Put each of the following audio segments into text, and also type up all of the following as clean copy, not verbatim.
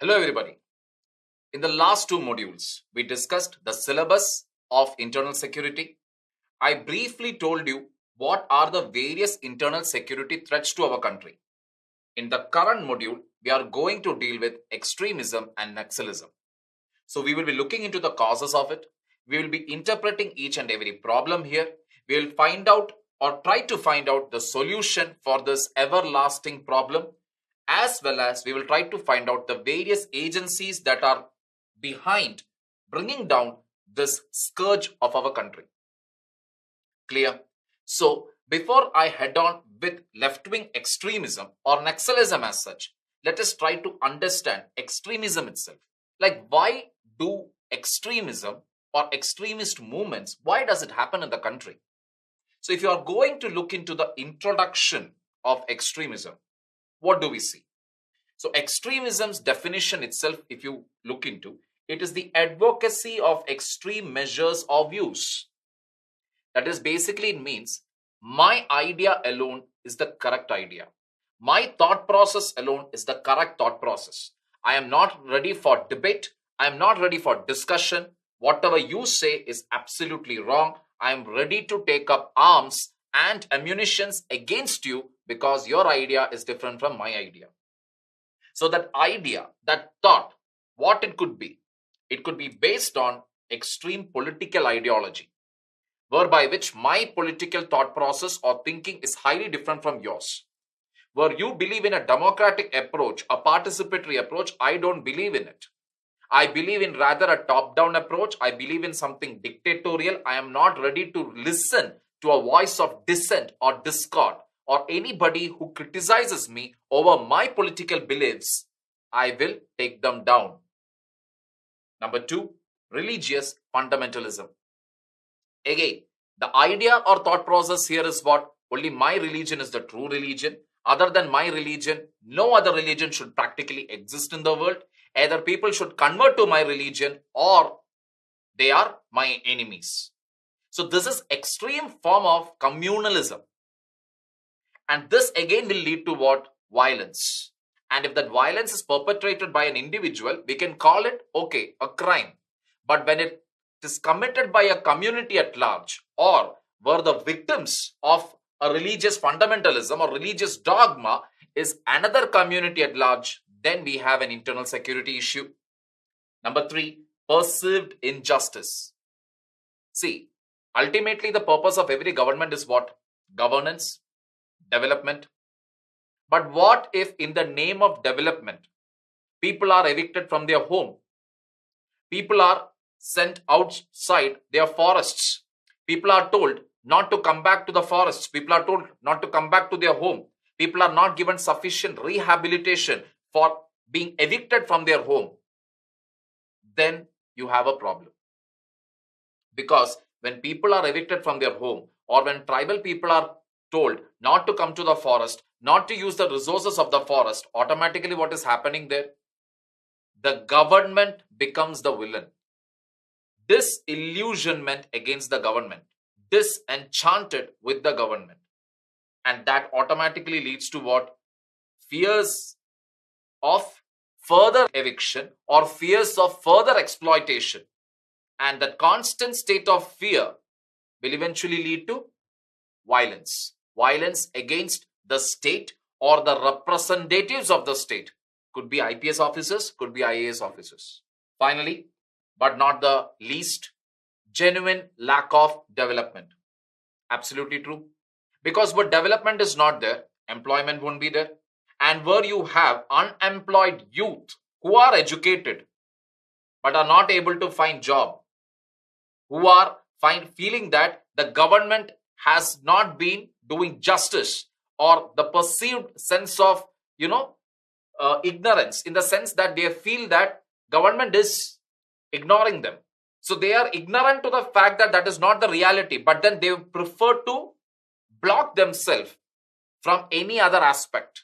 Hello everybody. In the last two modules, we discussed the syllabus of internal security. I briefly told you what are the various internal security threats to our country. In the current module, we are going to deal with extremism and Naxalism. So we will be looking into the causes of it. We will be interpreting each and every problem here. We will find out or try to find out the solution for this everlasting problem, as well as we will try to find out the various agencies that are behind bringing down this scourge of our country. Clear? So before I head on with left-wing extremism or Naxalism as such, let us try to understand extremism itself. Like, why do extremism or extremist movements, why does it happen in the country? So if you are going to look into the introduction of extremism, what do we see? So extremism's definition itself, if you look into, it is the advocacy of extreme measures or views. That is basically, it means my idea alone is the correct idea. My thought process alone is the correct thought process. I am not ready for debate. I am not ready for discussion. Whatever you say is absolutely wrong. I am ready to take up arms and ammunitions against you because your idea is different from my idea. So that idea, that thought, what it could be based on extreme political ideology, whereby which my political thought process or thinking is highly different from yours. Where you believe in a democratic approach, a participatory approach, I don't believe in it. I believe in rather a top-down approach. I believe in something dictatorial. I am not ready to listen to a voice of dissent or discord or anybody who criticizes me over my political beliefs. I will take them down. Number two, religious fundamentalism. Again, the idea or thought process here is what? Only my religion is the true religion. Other than my religion, no other religion should practically exist in the world. Either people should convert to my religion or they are my enemies. So this is extreme form of communalism. And this again will lead to what? Violence. And if that violence is perpetrated by an individual, we can call it, okay, a crime. But when it is committed by a community at large, or were the victims of a religious fundamentalism or religious dogma is another community at large, then we have an internal security issue. Number three, perceived injustice. See, ultimately the purpose of every government is what? Governance, development. But what if in the name of development, people are evicted from their home? People are sent outside their forests. People are told not to come back to the forests. People are told not to come back to their home. People are not given sufficient rehabilitation for being evicted from their home. Then you have a problem. Because when people are evicted from their home, or when tribal people are told not to come to the forest, not to use the resources of the forest, automatically what is happening there? The government becomes the villain. Disillusionment against the government, disenchanted with the government. And that automatically leads to what? Fears of further eviction or fears of further exploitation. And that constant state of fear will eventually lead to violence. Violence against the state or the representatives of the state. Could be IPS officers, could be IAS officers. Finally, but not the least, genuine lack of development. Absolutely true. Because where development is not there, employment won't be there. And where you have unemployed youth who are educated but are not able to find job, who are feeling that the government has not been doing justice, or the perceived sense of, ignorance, in the sense that they feel that government is ignoring them. So they are ignorant to the fact that that is not the reality, but then they prefer to block themselves from any other aspect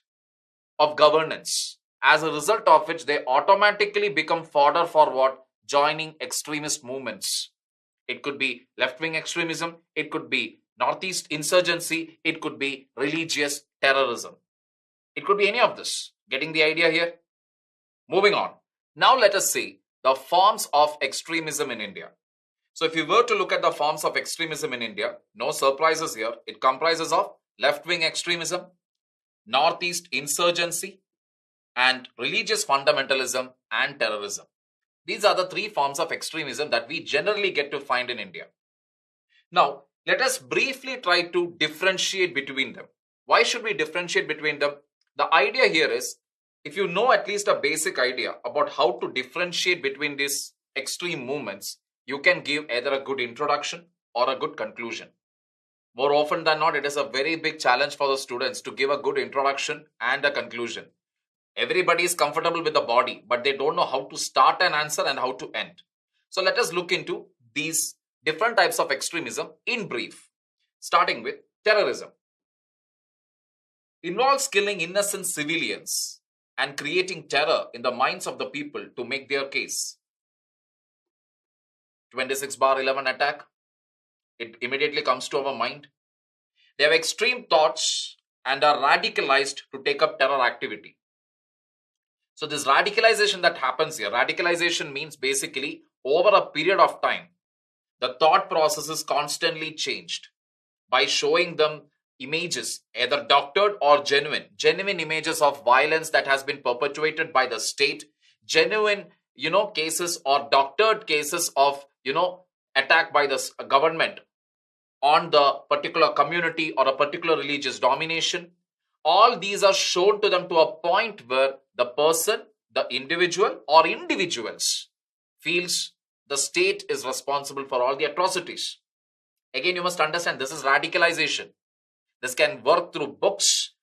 of governance, as a result of which they automatically become fodder for what? Joining extremist movements. It could be left-wing extremism, it could be Northeast insurgency, it could be religious terrorism. It could be any of this. Getting the idea here? Moving on. Now let us see the forms of extremism in India. So if you were to look at the forms of extremism in India, no surprises here. It comprises of left-wing extremism, northeast insurgency, and religious fundamentalism and terrorism. These are the three forms of extremism that we generally get to find in India. Now, let us briefly try to differentiate between them. Why should we differentiate between them? The idea here is, if you know at least a basic idea about how to differentiate between these extreme movements, you can give either a good introduction or a good conclusion. More often than not, it is a very big challenge for the students to give a good introduction and a conclusion. Everybody is comfortable with the body, but they don't know how to start an answer and how to end. So let us look into these different types of extremism in brief, starting with terrorism. Involves killing innocent civilians and creating terror in the minds of the people to make their case. 26/11 attack, it immediately comes to our mind. They have extreme thoughts and are radicalized to take up terror activity. So this radicalization that happens here, radicalization means basically over a period of time, the thought process is constantly changed by showing them images, either doctored or genuine images of violence that has been perpetuated by the state, genuine, cases or doctored cases of, attack by the government on the particular community or a particular religious domination. All these are shown to them to a point where the person, the individual or individuals feels the state is responsible for all the atrocities. Again, you must understand this is radicalization. This can work through books,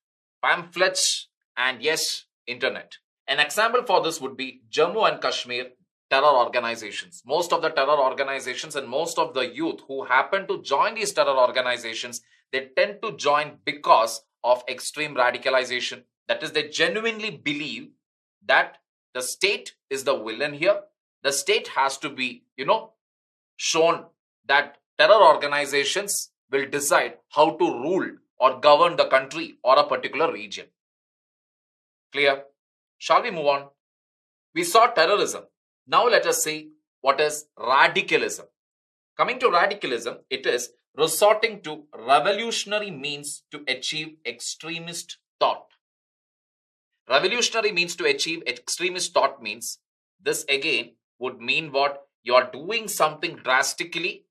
pamphlets, and yes, internet. An example for this would be Jammu and Kashmir terror organizations. Most of the terror organizations and most of the youth who happen to join these terror organizations, they tend to join because of extreme radicalization. That is, they genuinely believe that the state is the villain here. The state has to be, shown that terror organizations will decide how to rule or govern the country or a particular region. Clear? Shall we move on? We saw terrorism. Now let us see what is radicalism. Coming to radicalism, it is resorting to revolutionary means to achieve extremist thought. Revolutionary means to achieve extremist thought means this again would mean what? You are doing something drastically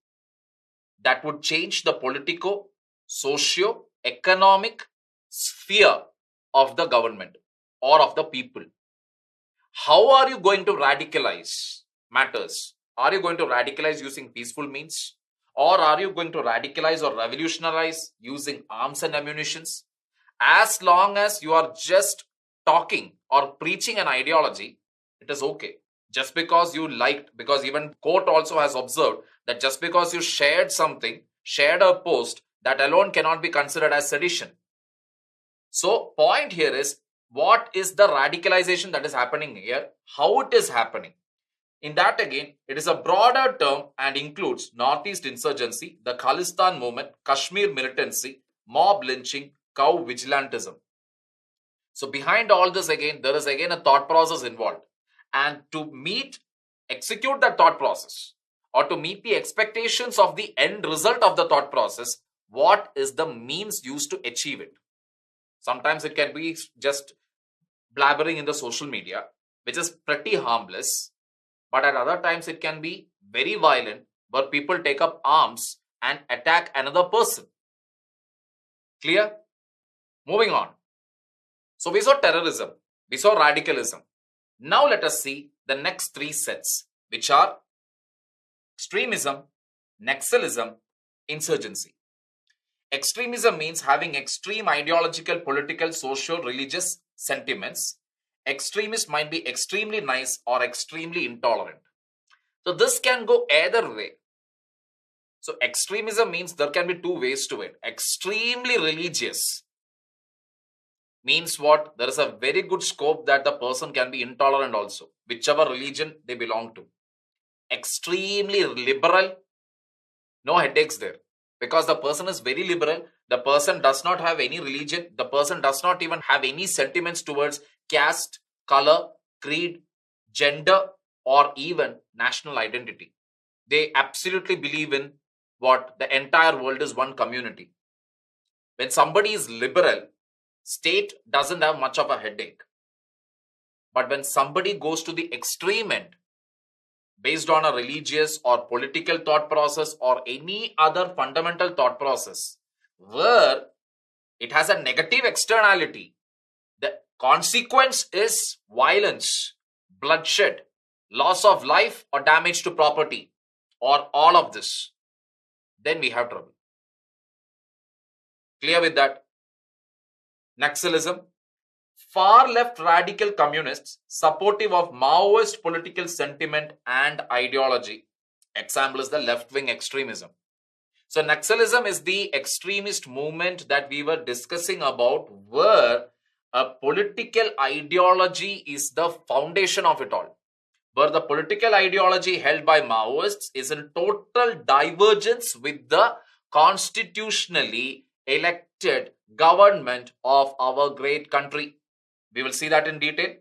that would change the politico, socio-economic sphere of the government or of the people. How are you going to radicalize matters? Are you going to radicalize using peaceful means? Or are you going to radicalize or revolutionize using arms and ammunitions? As long as you are just talking or preaching an ideology, it is okay. Just because you liked, because even court also has observed that just because you shared something, shared a post, that alone cannot be considered as sedition. So point here is, what is the radicalization that is happening here? How it is happening? In that again, it is a broader term and includes Northeast insurgency, the Khalistan movement, Kashmir militancy, mob lynching, cow vigilantism. So behind all this again, there is again a thought process involved. And to execute that thought process or to meet the expectations of the end result of the thought process, what is the means used to achieve it? Sometimes it can be just blabbering in the social media, which is pretty harmless. But at other times it can be very violent, where people take up arms and attack another person. Clear? Moving on. So we saw terrorism, we saw radicalism. Now let us see the next three sets, which are extremism, naxalism, insurgency. Extremism means having extreme ideological, political, social, religious sentiments. Extremists might be extremely nice or extremely intolerant. So this can go either way. So extremism means there can be two ways to it. Extremely religious means what? There is a very good scope that the person can be intolerant also, whichever religion they belong to. Extremely liberal, no headaches there. Because the person is very liberal, the person does not have any religion, the person does not even have any sentiments towards caste, color, creed, gender, or even national identity. They absolutely believe in what the entire world is one community. When somebody is liberal, state doesn't have much of a headache. But when somebody goes to the extreme end, based on a religious or political thought process or any other fundamental thought process, where it has a negative externality, the consequence is violence, bloodshed, loss of life, or damage to property, or all of this, then we have trouble. Clear with that? Naxalism, far left radical communists supportive of Maoist political sentiment and ideology. Example is the left wing extremism. So, Naxalism is the extremist movement that we were discussing about, where a political ideology is the foundation of it all. Where the political ideology held by Maoists is in total divergence with the constitutionally elected government of our great country. We will see that in detail.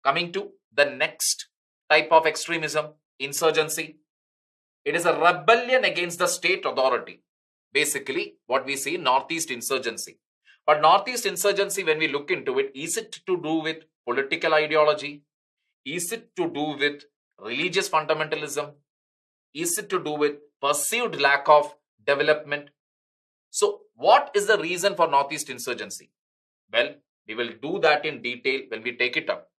Coming to the next type of extremism, insurgency. It is a rebellion against the state authority. Basically, what we see, Northeast insurgency. But Northeast insurgency, when we look into it, is it to do with political ideology? Is it to do with religious fundamentalism? Is it to do with perceived lack of development? So, what is the reason for Northeast insurgency? Well, we will do that in detail when we take it up.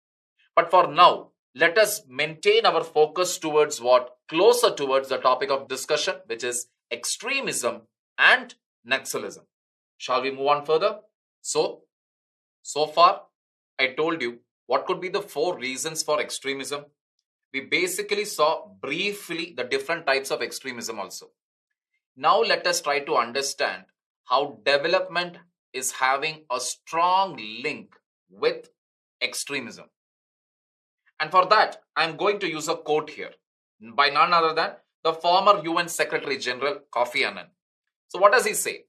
But for now, let us maintain our focus towards what? Closer towards the topic of discussion, which is extremism and Naxalism. Shall we move on further? So far, I told you what could be the 4 reasons for extremism. We basically saw briefly the different types of extremism also. Now let us try to understand how development is having a strong link with extremism. And for that, I am going to use a quote here by none other than the former UN Secretary General Kofi Annan. So what does he say?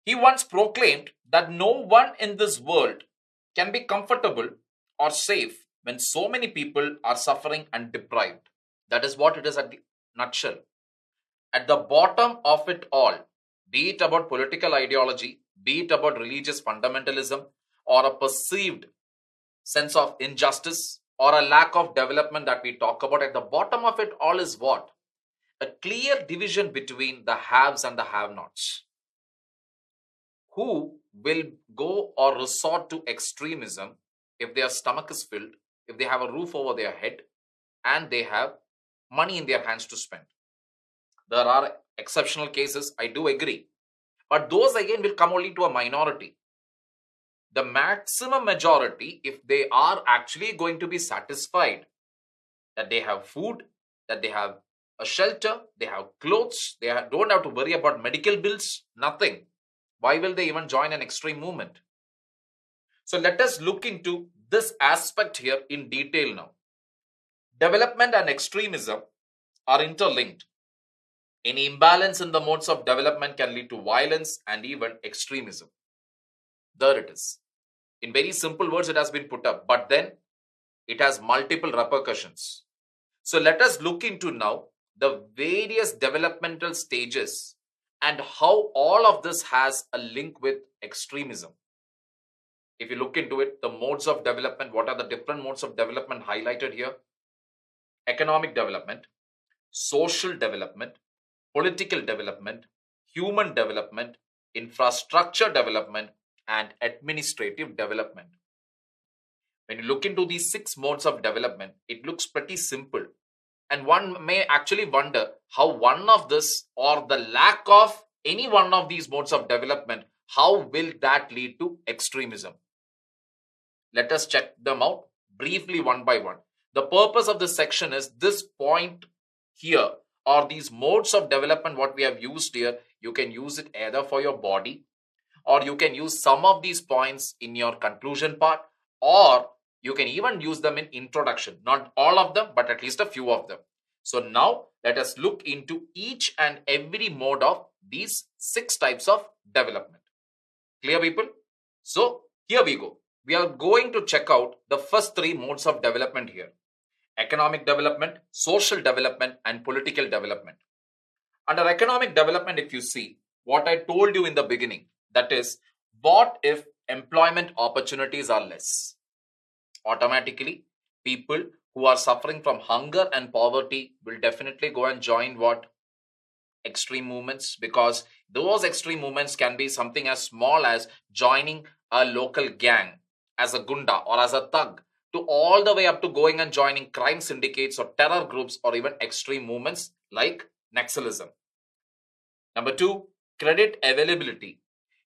He once proclaimed that no one in this world can be comfortable or safe when so many people are suffering and deprived. That is what it is at the nutshell. At the bottom of it all, be it about political ideology, be it about religious fundamentalism, or a perceived sense of injustice, or a lack of development that we talk about, at the bottom of it all is what? A clear division between the haves and the have-nots. Who will go or resort to extremism if their stomach is filled, if they have a roof over their head, and they have money in their hands to spend? There are exceptional cases, I do agree. But those again will come only to a minority. The maximum majority, if they are actually going to be satisfied that they have food, that they have a shelter, they have clothes, they don't have to worry about medical bills, nothing. Why will they even join an extreme movement? So let us look into this aspect here in detail now. Development and extremism are interlinked. Any imbalance in the modes of development can lead to violence and even extremism. There it is. In very simple words, it has been put up, but then it has multiple repercussions. So let us look into now the various developmental stages and how all of this has a link with extremism. If you look into it, the modes of development, what are the different modes of development highlighted here? Economic development, social development, political development, human development, infrastructure development, and administrative development. When you look into these 6 modes of development, it looks pretty simple. And one may actually wonder how one of this or the lack of any one of these modes of development, how will that lead to extremism? Let us check them out briefly one by one. The purpose of this section is this point here, or these modes of development what we have used here. You can use it either for your body, or you can use some of these points in your conclusion part, or you can even use them in introduction. Not all of them, but at least a few of them. So now let us look into each and every mode of these 6 types of development. Clear, people? So here we go. we are going to check out the first three modes of development here: economic development, social development, and political development. Under economic development, if you see what I told you in the beginning, that is, what if employment opportunities are less? Automatically, people who are suffering from hunger and poverty will definitely go and join what? Extreme movements, because those extreme movements can be something as small as joining a local gang as a gunda or as a thug, to all the way up to going and joining crime syndicates or terror groups or even extreme movements like Naxalism. Number two, credit availability.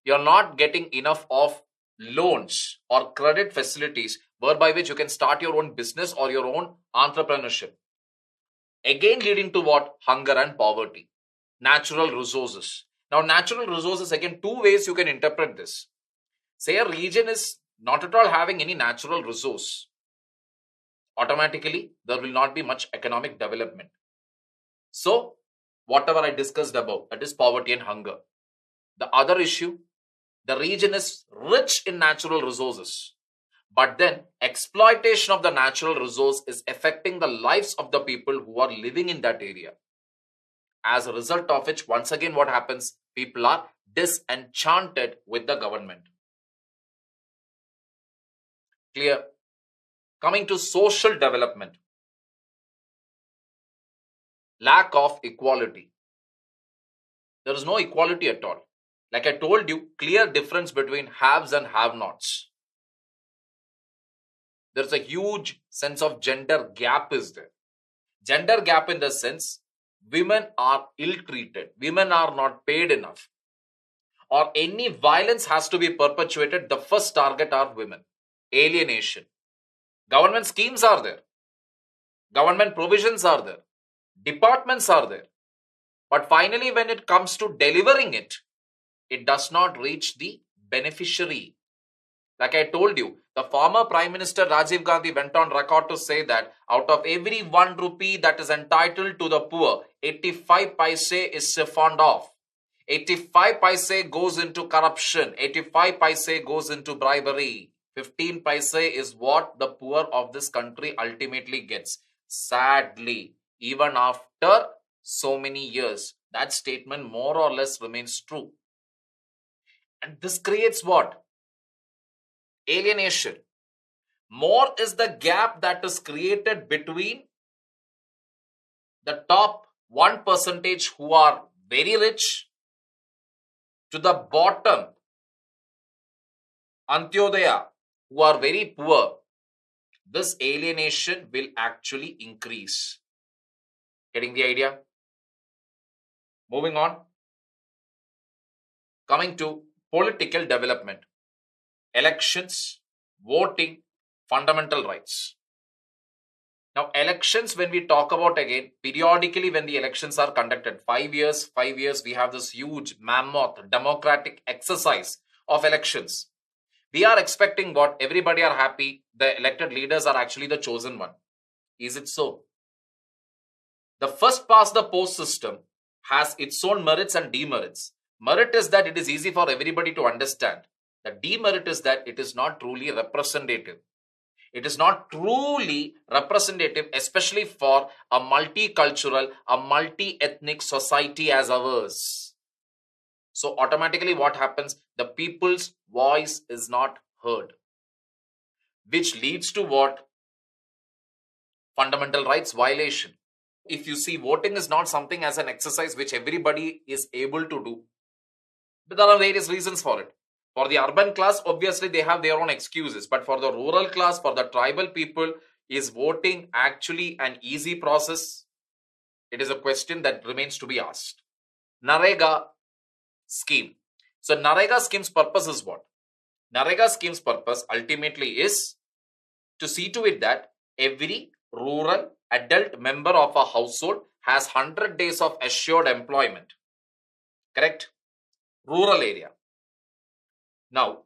You're not getting enough of loans or credit facilities whereby which you can start your own business or your own entrepreneurship. Again, leading to what? Hunger and poverty. Natural resources. Now, natural resources, again, two ways you can interpret this. Say a region is not at all having any natural resource. Automatically, there will not be much economic development. So, whatever I discussed about, that is poverty and hunger. The other issue, the region is rich in natural resources, but then exploitation of the natural resource is affecting the lives of the people who are living in that area. As a result of which, once again, what happens? People are disenchanted with the government. Clear? Coming to social development. Lack of equality. There is no equality at all. Like I told you, clear difference between haves and have-nots. There's a huge sense of gender gap is there. Gender gap in the sense, women are ill-treated. Women are not paid enough. Or any violence has to be perpetuated, the first target are women. Alienation. Government schemes are there. Government provisions are there. Departments are there. But finally, when it comes to delivering it, it does not reach the beneficiary. Like I told you, the former Prime Minister Rajiv Gandhi went on record to say that out of every 1 rupee that is entitled to the poor, 85 paise is siphoned off. 85 paise goes into corruption. 85 paise goes into bribery. 15 paise is what the poor of this country ultimately gets. Sadly, even after so many years, that statement more or less remains true. And this creates what? Alienation. More is the gap that is created between the top 1% who are very rich to the bottom Antyodaya who are very poor. This alienation will actually increase. Getting the idea? Moving on. Coming to political development. Elections, voting, fundamental rights. Now, elections, when we talk about again, periodically when the elections are conducted, 5 years, we have this huge mammoth democratic exercise of elections. We are expecting what? Everybody are happy. The elected leaders are actually the chosen one. Is it so? The first past the post system has its own merits and demerits. Merit is that it is easy for everybody to understand. The demerit is that it is not truly representative. It is not truly representative, especially for a multicultural, a multi-ethnic society as ours. So automatically what happens? The people's voice is not heard, which leads to what? Fundamental rights violation. If you see, voting is not something as an exercise which everybody is able to do. But there are various reasons for it. For the urban class, obviously they have their own excuses. But for the rural class, for the tribal people, is voting actually an easy process? It is a question that remains to be asked. Narega scheme. So Narega scheme's purpose is what? Narega scheme's purpose ultimately is to see to it that every rural adult member of a household has 100 days of assured employment. Correct? Rural area. Now,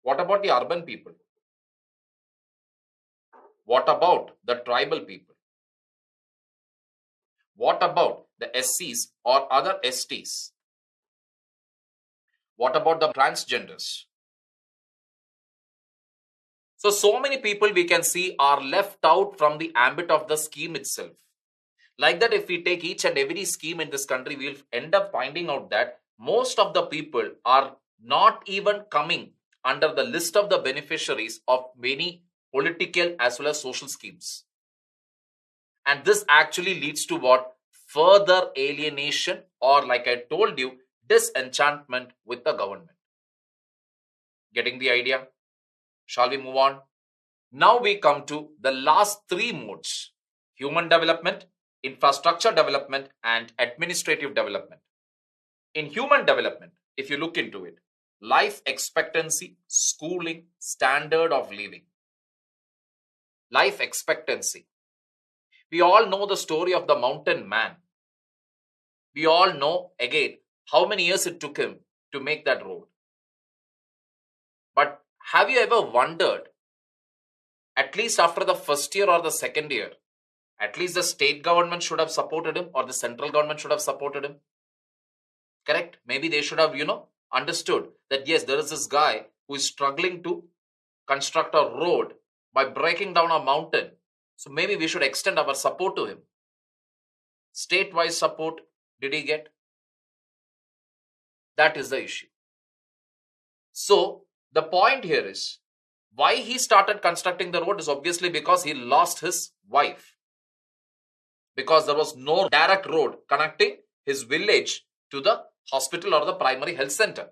what about the urban people? What about the tribal people? What about the SCs or other STs? What about the transgenders? So many people we can see are left out from the ambit of the scheme itself. Like that, if we take each and every scheme in this country, we'll end up finding out that most of the people are not even coming under the list of the beneficiaries of many political as well as social schemes. And this actually leads to what? Further alienation, or like I told you, disenchantment with the government. Getting the idea? Shall we move on? Now we come to the last three modes: human development, infrastructure development, and administrative development. In human development, if you look into it, life expectancy, schooling, standard of living. Life expectancy. We all know the story of the mountain man. We all know, again, how many years it took him to make that road. But have you ever wondered, at least after the first year or the second year, at least the state government should have supported him, or the central government should have supported him? Correct? Maybe they should have, understood that yes, there is this guy who is struggling to construct a road by breaking down a mountain. So maybe we should extend our support to him. State-wise support, did he get? That is the issue. So the point here is, why he started constructing the road is obviously because he lost his wife. Because there was no direct road connecting his village to the hospital or the primary health center.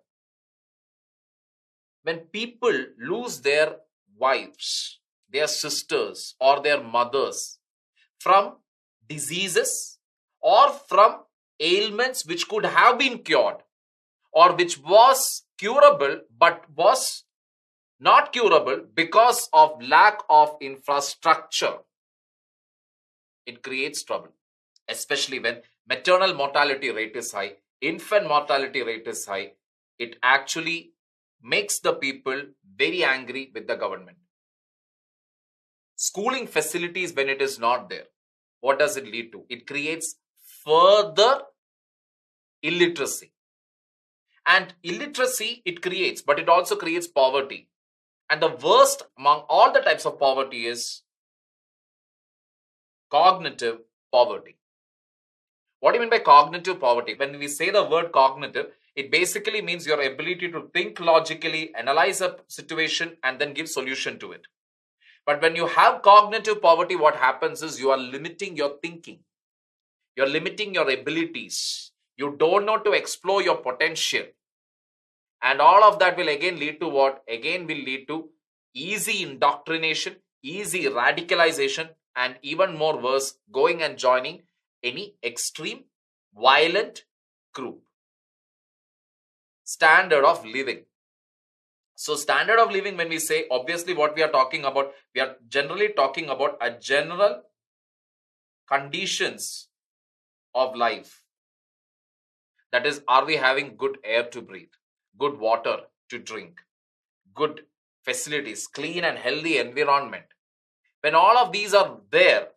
When people lose their wives, their sisters, or their mothers from diseases or from ailments which could have been cured, or which was curable but was not curable because of lack of infrastructure, it creates trouble, especially when maternal mortality rate is high, infant mortality rate is high. It actually makes the people very angry with the government. Schooling facilities, when it is not there, what does it lead to? It creates further illiteracy. And illiteracy it creates, but it also creates poverty. And the worst among all the types of poverty is cognitive poverty. What do you mean by cognitive poverty? When we say the word cognitive, it basically means your ability to think logically, analyze a situation, and then give solution to it. But when you have cognitive poverty, what happens is you are limiting your thinking. You're limiting your abilities. You don't know to explore your potential. And all of that will again lead to what? Again will lead to easy indoctrination, easy radicalization, and even more worse, going and joining any extreme, violent group. Standard of living. So standard of living, when we say, obviously what we are talking about, we are generally talking about a general conditions of life. That is, are we having good air to breathe, good water to drink, good facilities, clean and healthy environment? When all of these are there,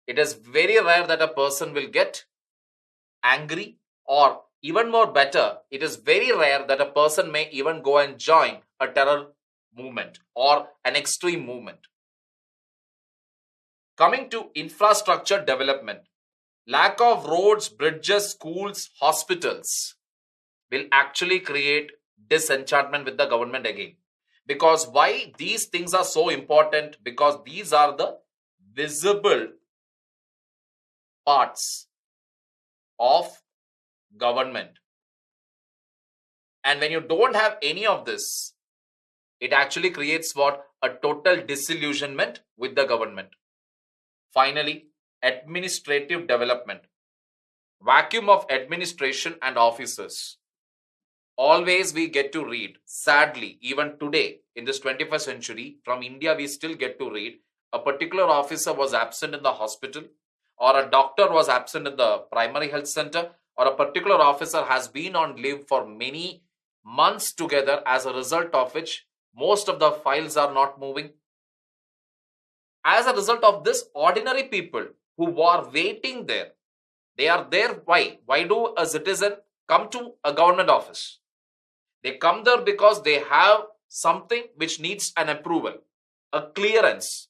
it is very rare that a person will get angry, or even more better, it is very rare that a person may even go and join a terror movement or an extreme movement. Coming to infrastructure development, lack of roads, bridges, schools, hospitals will actually create disenchantment with the government again. Because why these things are so important? Because these are the visible parts of government. And when you don't have any of this, it actually creates what? A total disillusionment with the government. Finally, administrative development. Vacuum of administration and officers. Always we get to read, sadly, even today in this 21st century, from India, we still get to read a particular officer was absent in the hospital, or a doctor was absent in the primary health center, or a particular officer has been on leave for many months together, as a result of which most of the files are not moving. As a result of this, ordinary people who are waiting there, they are there. Why? Why do a citizen come to a government office? They come there because they have something which needs an approval. a clearance.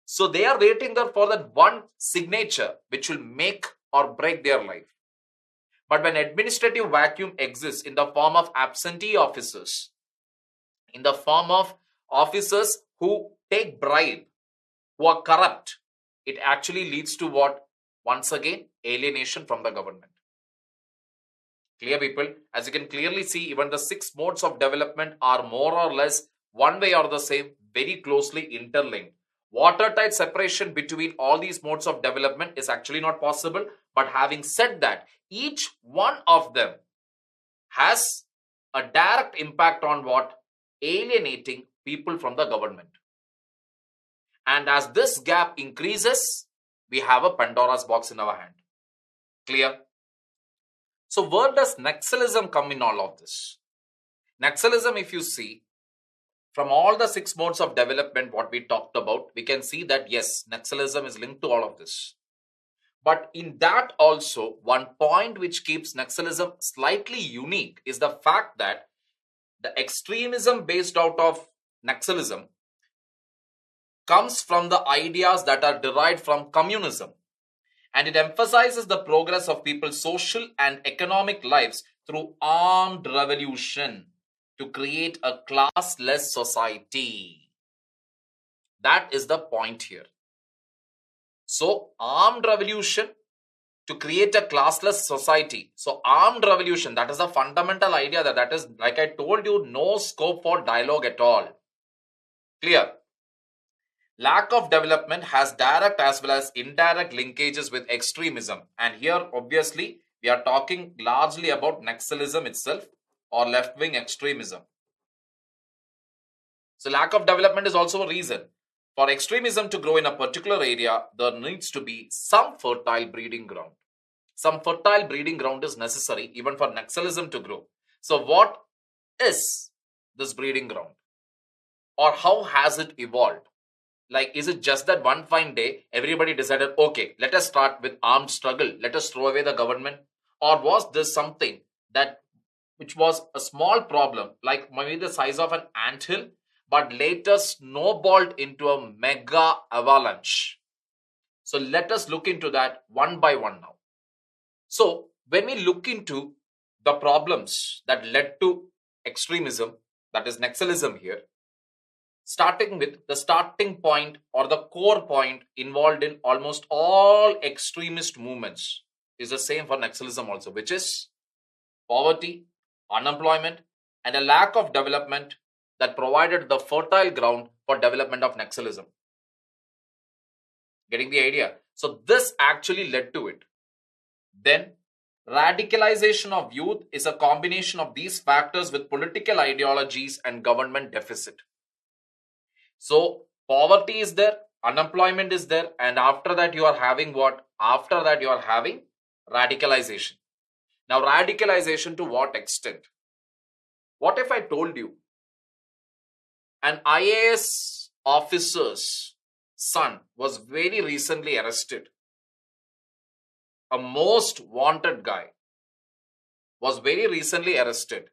So they are waiting there for that one signature which will make or break their life. But when administrative vacuum exists in the form of absentee officers, in the form of officers who take bribe, who are corrupt, it actually leads to what? Once again, alienation from the government. Clear, people? As you can clearly see, even the 6 modes of development are more or less one way or the same, very closely interlinked. Watertight separation between all these modes of development is actually not possible. But having said that, each one of them has a direct impact on what? Alienating people from the government. And as this gap increases, we have a Pandora's box in our hand. Clear? So where does Naxalism come in all of this? Naxalism, if you see, from all the 6 modes of development what we talked about, we can see that yes, Naxalism is linked to all of this. But in that also, one point which keeps Naxalism slightly unique is the fact that the extremism based out of Naxalism comes from the ideas that are derived from communism. And it emphasizes the progress of people's social and economic lives through armed revolution to create a classless society. That is the point here. So, armed revolution to create a classless society. So, armed revolution, that is the fundamental idea that is, like I told you, no scope for dialogue at all. Clear? Lack of development has direct as well as indirect linkages with extremism. And here, obviously, we are talking largely about Naxalism itself or left-wing extremism. So, lack of development is also a reason. For extremism to grow in a particular area, there needs to be some fertile breeding ground. Some fertile breeding ground is necessary even for Naxalism to grow. So, what is this breeding ground? Or how has it evolved? Like, is it just that one fine day, everybody decided, okay, let us start with armed struggle. Let us throw away the government. Or was this something that, which was a small problem, like maybe the size of an anthill, but later snowballed into a mega avalanche? So let us look into that one by one now. So when we look into the problems that led to extremism, that is Naxalism here, starting with the starting point or the core point involved in almost all extremist movements is the same for Naxalism also, which is poverty, unemployment, and a lack of development that provided the fertile ground for development of Naxalism. Getting the idea? So this actually led to it. Then radicalization of youth is a combination of these factors with political ideologies and government deficit. So poverty is there, unemployment is there, and after that you are having what? After that you are having radicalization. Now radicalization to what extent? What if I told you an IAS officer's son was very recently arrested? A most wanted guy was very recently arrested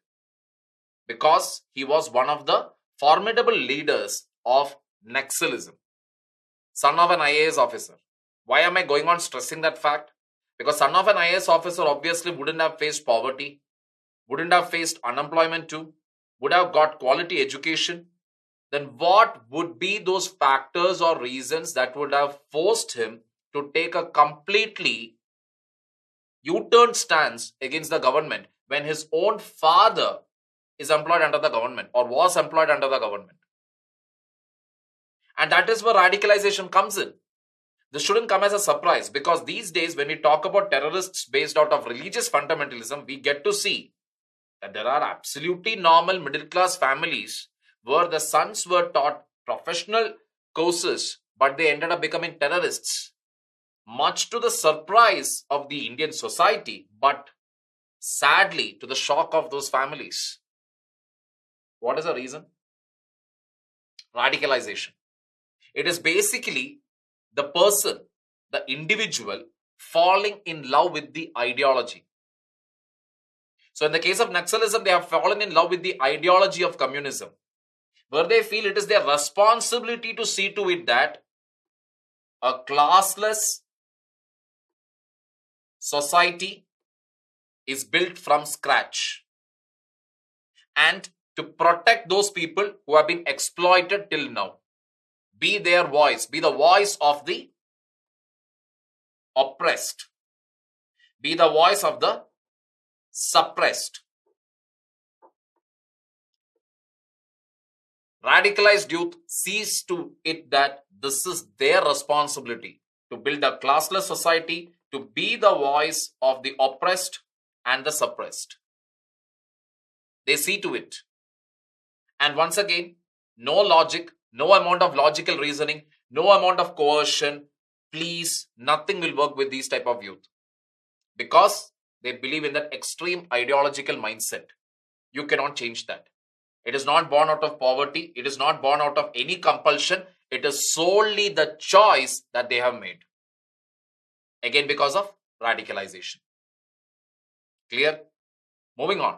because he was one of the formidable leaders of Naxalism, son of an IAS officer. Why am I going on stressing that fact? Because son of an IAS officer obviously wouldn't have faced poverty, wouldn't have faced unemployment too, would have got quality education. Then what would be those factors or reasons that would have forced him to take a completely U-turn stance against the government when his own father is employed under the government or was employed under the government? And that is where radicalization comes in. This shouldn't come as a surprise, because these days when we talk about terrorists based out of religious fundamentalism, we get to see that there are absolutely normal middle class families where the sons were taught professional courses, but they ended up becoming terrorists, much to the surprise of the Indian society, but sadly to the shock of those families. What is the reason? Radicalization. It is basically the person, the individual, falling in love with the ideology. So in the case of Naxalism, they have fallen in love with the ideology of communism. where they feel it is their responsibility to see to it that a classless society is built from scratch, and to protect those people who have been exploited till now. Be their voice, be the voice of the oppressed, be the voice of the suppressed. Radicalized youth sees to it that this is their responsibility to build a classless society, to be the voice of the oppressed and the suppressed. They see to it. And once again, no logic, no amount of logical reasoning, no amount of coercion, please, nothing will work with these type of youth, because they believe in that extreme ideological mindset. You cannot change that. It is not born out of poverty. It is not born out of any compulsion. It is solely the choice that they have made. Again, because of radicalization. Clear? Moving on.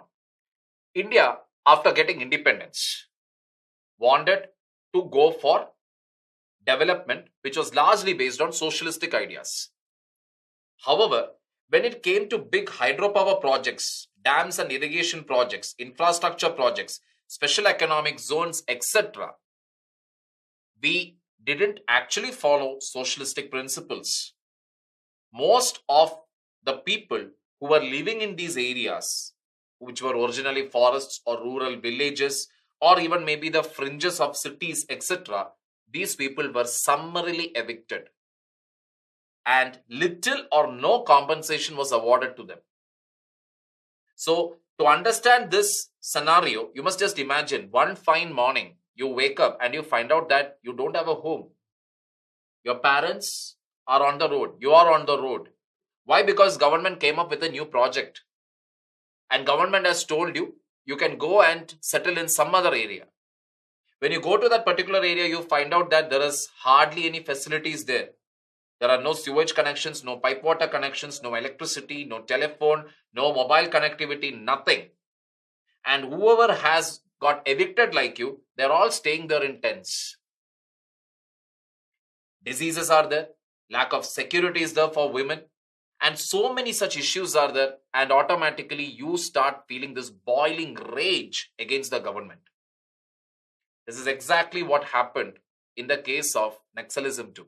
India, after getting independence, wanted to go for development which was largely based on socialistic ideas. However, when it came to big hydropower projects, dams and irrigation projects, infrastructure projects, special economic zones, etc., we didn't actually follow socialistic principles. Most of the people who were living in these areas, which were originally forests or rural villages, or even maybe the fringes of cities, etc., these people were summarily evicted, and little or no compensation was awarded to them. So, to understand this scenario, you must just imagine one fine morning, you wake up and you find out that you don't have a home. Your parents are on the road. You are on the road. Why? Because government came up with a new project. And government has told you, you can go and settle in some other area. When you go to that particular area, you find out that there is hardly any facilities there. There are no sewage connections, no pipe water connections, no electricity, no telephone, no mobile connectivity, nothing. And whoever has got evicted like you, they're all staying there in tents. Diseases are there, lack of security is there for women, and so many such issues are there, and automatically you start feeling this boiling rage against the government. This is exactly what happened in the case of Naxalism too.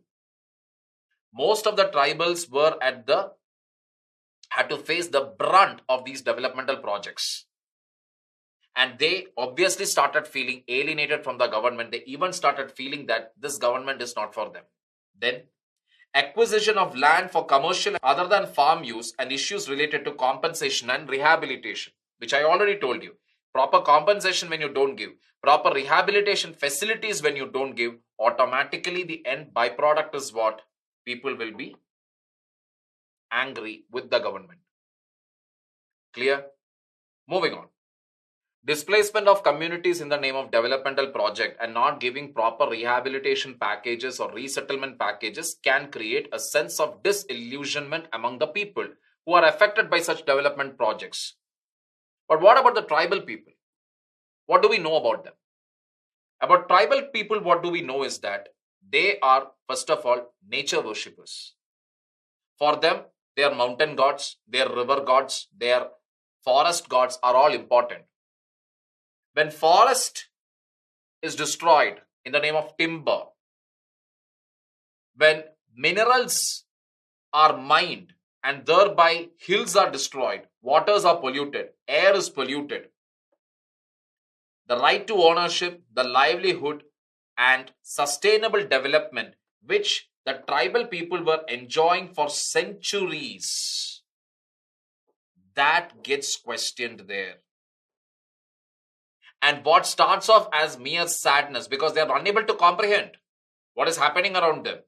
Most of the tribals were had to face the brunt of these developmental projects. And they obviously started feeling alienated from the government. They even started feeling that this government is not for them. Then, acquisition of land for commercial other than farm use and issues related to compensation and rehabilitation, which I already told you. Proper compensation when you don't give, proper rehabilitation facilities when you don't give, automatically the end byproduct is what? People will be angry with the government. Clear? Moving on. Displacement of communities in the name of developmental project and not giving proper rehabilitation packages or resettlement packages can create a sense of disillusionment among the people who are affected by such development projects. But what about the tribal people? What do we know about them? About tribal people, what do we know is that they are, first of all, nature worshippers. For them, their mountain gods, their river gods, their forest gods are all important. When forest is destroyed in the name of timber, when minerals are mined and thereby hills are destroyed, waters are polluted, air is polluted, the right to ownership, the livelihood and sustainable development which the tribal people were enjoying for centuries, that gets questioned there. And what starts off as mere sadness because they are unable to comprehend what is happening around them.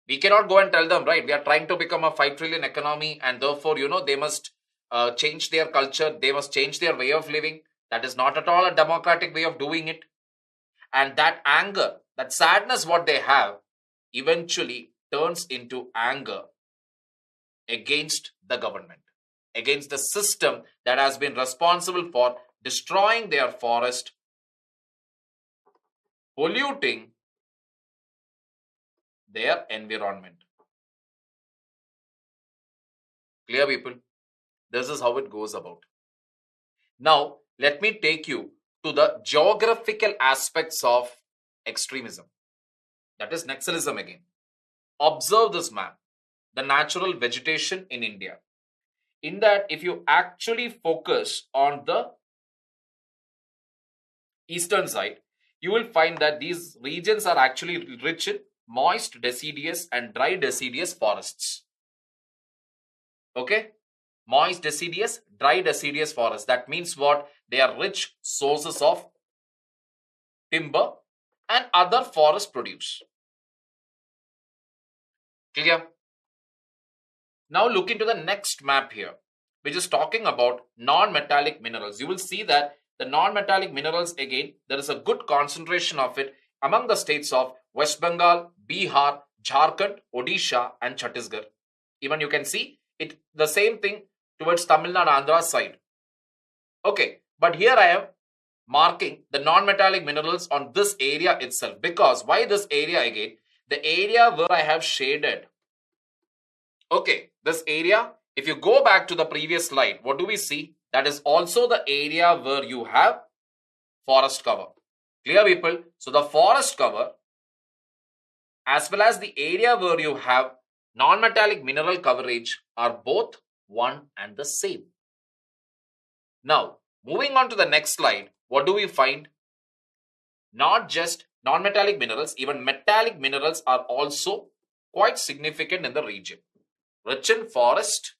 We cannot go and tell them, right, we are trying to become a 5 trillion economy and therefore, they must change their culture, they must change their way of living. That is not at all a democratic way of doing it. And that anger, that sadness what they have eventually turns into anger against the government, against the system that has been responsible for destroying their forest, polluting their environment. Clear, people? This is how it goes about. Now, let me take you to the geographical aspects of extremism. That is Naxalism again. Observe this map, the natural vegetation in India. In that, if you actually focus on the eastern side, you will find that these regions are actually rich in moist deciduous and dry deciduous forests. Okay? Moist deciduous, dry deciduous forests. That means what? They are rich sources of timber and other forest produce. Clear? Now look into the next map here, which is talking about non-metallic minerals. You will see that the non-metallic minerals, again, there is a good concentration of it among the states of West Bengal, Bihar, Jharkhand, Odisha and Chhattisgarh. Even you can see it the same thing towards Tamil Nadu, Andhra side. Okay, but here I am marking the non-metallic minerals on this area itself. Because why this area again? The area where I have shaded. Okay, this area, if you go back to the previous slide, what do we see? That is also the area where you have forest cover. Clear, people? So the forest cover as well as the area where you have non-metallic mineral coverage are both one and the same. Now, moving on to the next slide, what do we find? Not just non-metallic minerals, even metallic minerals are also quite significant in the region. Rich in forest,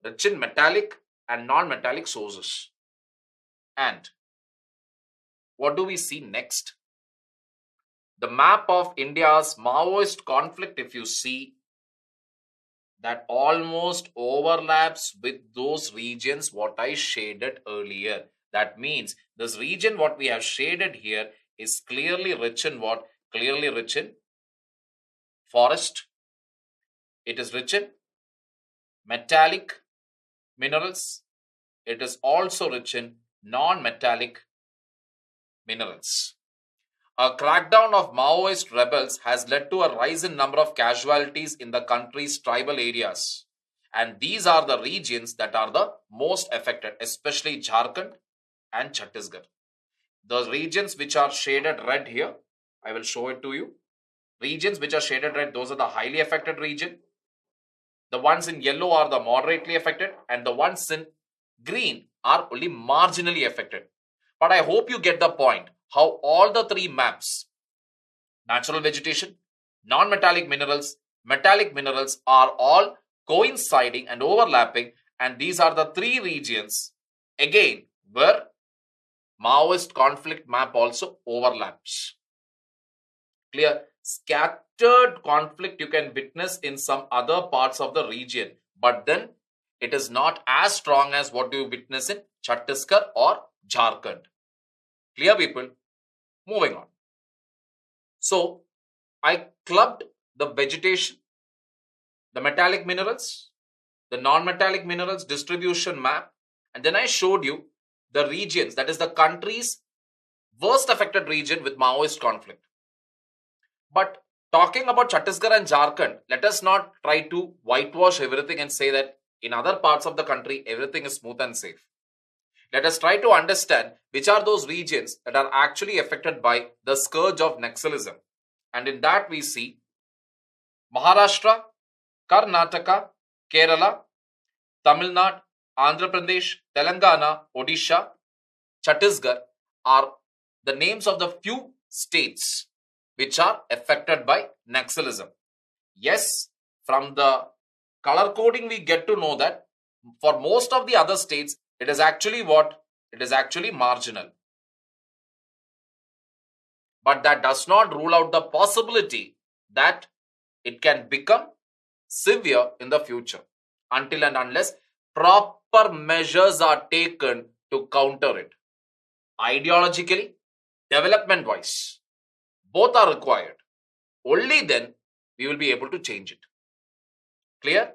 rich in metallic and non-metallic sources. And what do we see next? The map of India's Maoist conflict, if you see, that almost overlaps with those regions what I shaded earlier. That means this region what we have shaded here is clearly rich in what? Clearly rich in forest. It is rich in metallic minerals. It is also rich in non-metallic minerals. A crackdown of Maoist rebels has led to a rise in number of casualties in the country's tribal areas. And these are the regions that are the most affected, especially Jharkhand and Chhattisgarh. The regions which are shaded red here, I will show it to you. Regions which are shaded red, those are the highly affected region. The ones in yellow are the moderately affected, and the ones in green are only marginally affected. But I hope you get the point how all the three maps, natural vegetation, non-metallic minerals, metallic minerals, are all coinciding and overlapping, and these are the three regions again where Maoist conflict map also overlaps. Clear? Scattered conflict you can witness in some other parts of the region, but then it is not as strong as what you witness in Chhattisgarh or Jharkhand. Clear, people? Moving on. So, I clubbed the vegetation, the metallic minerals, the non-metallic minerals distribution map, and then I showed you the regions, that is the country's worst affected region with Maoist conflict. But talking about Chhattisgarh and Jharkhand, let us not try to whitewash everything and say that in other parts of the country, everything is smooth and safe. Let us try to understand which are those regions that are actually affected by the scourge of Naxalism. And in that we see Maharashtra, Karnataka, Kerala, Tamil Nadu, Andhra Pradesh, Telangana, Odisha, Chhattisgarh are the names of the few states which are affected by Naxalism. Yes, from the color coding we get to know that for most of the other states, it is actually what? It is actually marginal. But that does not rule out the possibility that it can become severe in the future until and unless proper measures are taken to counter it. Ideologically, development-wise, both are required. Only then we will be able to change it. Clear?